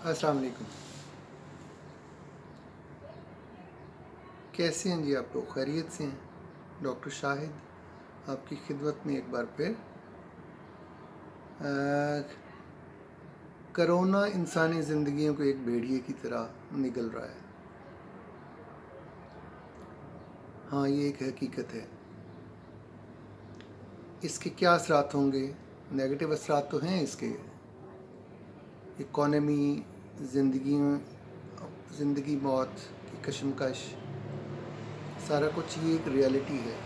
अस्सलाम वालेकुम। कैसे हैं जी आप लोग? खैरियत से हैं? डॉक्टर शाहिद आपकी खिदमत में एक बार फिर। करोना इंसानी ज़िंदगियों को एक भेड़िए की तरह निगल रहा है। हाँ, ये एक हकीकत है। इसके क्या असरात होंगे? नेगेटिव असरात तो हैं इसके। इकॉनमी, ज़िंदगी मौत की कशमकश, सारा कुछ ये एक रियलिटी है।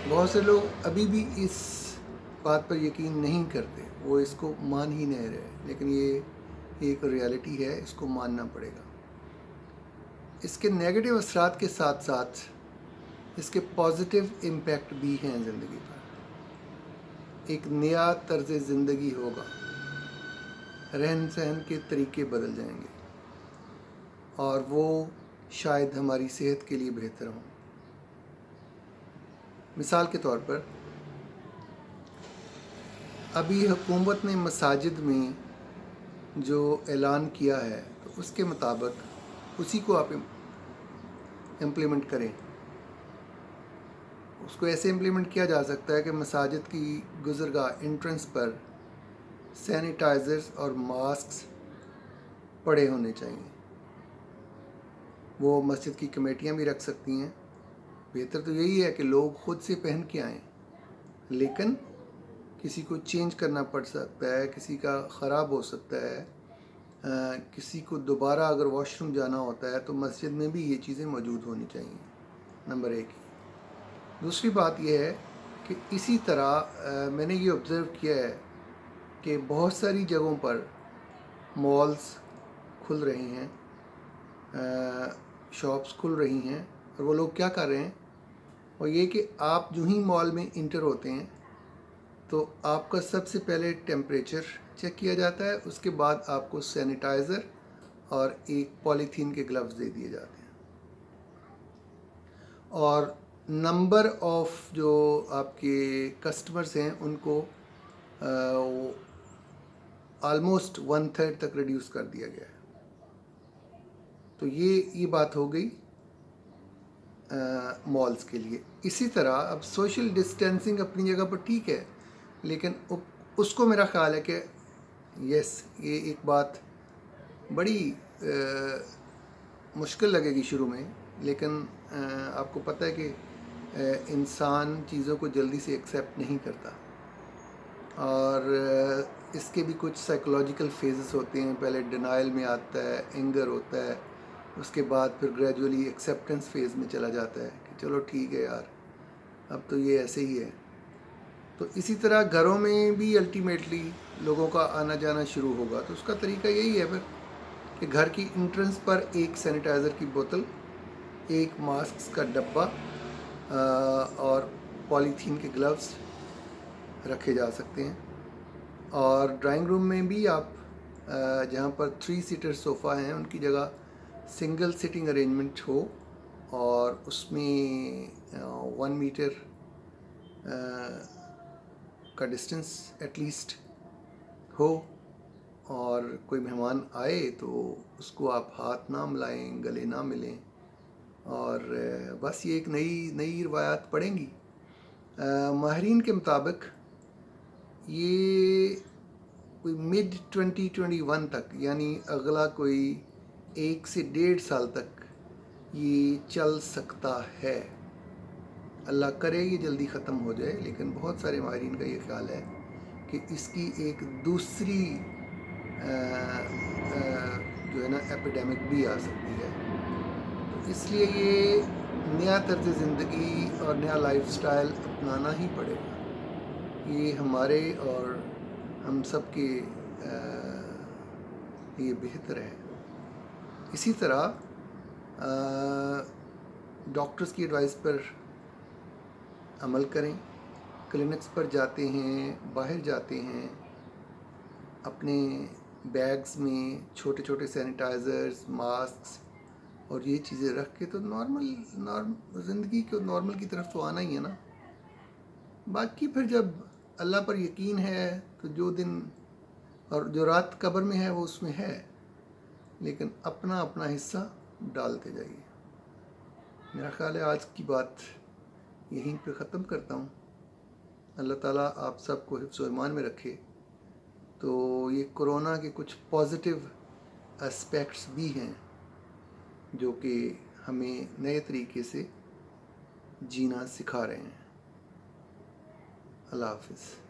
बहुत से लोग अभी भी इस बात पर यकीन नहीं करते, वो इसको मान ही नहीं रहे, लेकिन ये एक रियलिटी है, इसको मानना पड़ेगा। इसके नेगेटिव असरात के साथ साथ इसके पॉजिटिव इम्पैक्ट भी हैं ज़िंदगी पर। एक नया तर्ज ज़िंदगी होगा, रहन सहन के तरीके बदल जाएंगे और वो शायद हमारी सेहत के लिए बेहतर हों। मिसाल के तौर पर अभी हुकूमत ने मसाजिद में जो ऐलान किया है, तो उसके मुताबिक उसी को आप इम्प्लीमेंट करें। उसको ऐसे इम्प्लीमेंट किया जा सकता है कि मसाजिद की गुज़रगाह एंट्रेंस पर सैनिटाइज़र्स और मास्क्स पड़े होने चाहिए। वो मस्जिद की कमेटियां भी रख सकती हैं। बेहतर तो यही है कि लोग ख़ुद से पहन के आएँ, लेकिन किसी को चेंज करना पड़ सकता है, किसी का ख़राब हो सकता है, किसी को दोबारा अगर वॉशरूम जाना होता है तो मस्जिद में भी ये चीज़ें मौजूद होनी चाहिए। नंबर एक। दूसरी बात यह है कि इसी तरह मैंने ये ऑब्ज़र्व किया है कि बहुत सारी जगहों पर मॉल्स खुल रहे हैं, शॉप्स खुल रही हैं, और वो लोग क्या कर रहे हैं, और ये कि आप जो ही मॉल में इंटर होते हैं तो आपका सबसे पहले टेम्परेचर चेक किया जाता है, उसके बाद आपको सैनिटाइज़र और एक पॉलीथीन के ग्लव्स दे दिए जाते हैं, और नंबर ऑफ जो आपके कस्टमर्स हैं उनको ऑलमोस्ट 1/3 तक रिड्यूस कर दिया गया है। तो ये बात हो गई मॉल्स के लिए। इसी तरह अब सोशल डिस्टेंसिंग अपनी जगह पर ठीक है, लेकिन उसको मेरा ख़्याल है कि यस, ये एक बात बड़ी मुश्किल लगेगी शुरू में, लेकिन आपको पता है कि इंसान चीज़ों को जल्दी से एक्सेप्ट नहीं करता, और इसके भी कुछ साइकोलॉजिकल फेजेस होते हैं। पहले डिनाइल में आता है, एंगर होता है, उसके बाद फिर ग्रेजुअली एक्सेप्टेंस फेज़ में चला जाता है कि चलो ठीक है यार, अब तो ये ऐसे ही है। तो इसी तरह घरों में भी अल्टीमेटली लोगों का आना जाना शुरू होगा, तो उसका तरीका यही है फिर कि घर की एंट्रेंस पर एक सैनिटाइज़र की बोतल, एक मास्क का डब्बा और पॉलीथीन के ग्लव्स रखे जा सकते हैं। और ड्राइंग रूम में भी आप जहाँ पर 3 सीटर सोफ़ा हैं उनकी जगह सिंगल सिटिंग अरेंजमेंट हो, और उसमें 1 मीटर का डिस्टेंस एटलीस्ट हो, और कोई मेहमान आए तो उसको आप हाथ ना मिलाएं, गले ना मिलें, और बस ये एक नई रवायात पड़ेंगी। माहिरीन के मुताबिक ये कोई मिड 2021 तक, यानी अगला कोई 1 से 1.5 साल तक ये चल सकता है। अल्लाह करे ये जल्दी ख़त्म हो जाए, लेकिन बहुत सारे माहिरीन का ये ख्याल है कि इसकी एक दूसरी जो है ना एपिडेमिक भी आ सकती है। तो इसलिए ये नया तर्ज ज़िंदगी और नया लाइफस्टाइल अपनाना ही पड़ेगा। ये हमारे और हम सब के लिए बेहतर है। इसी तरह डॉक्टर्स की एडवाइस पर अमल करें। क्लिनिक्स पर जाते हैं, बाहर जाते हैं, अपने बैग्स में छोटे छोटे सैनिटाइज़र्स, मास्क्स और ये चीज़ें रख के तो नॉर्मल ज़िंदगी को नॉर्मल की तरफ तो आना ही है ना। बाकी फिर जब अल्लाह पर यकीन है तो जो दिन اور جو رات قبر میں ہے وہ اس میں ہے، لیکن اپنا اپنا حصہ ڈالتے جائیے۔ میرا خیال ہے آج کی بات یہیں پہ ختم کرتا ہوں۔ اللہ تعالیٰ آپ سب کو حفظ و ایمان میں رکھے۔ تو یہ کرونا کے کچھ پازیٹیو اسپیکٹس بھی ہیں جو کہ ہمیں نئے طریقے سے جینا سکھا رہے ہیں۔ اللہ حافظ۔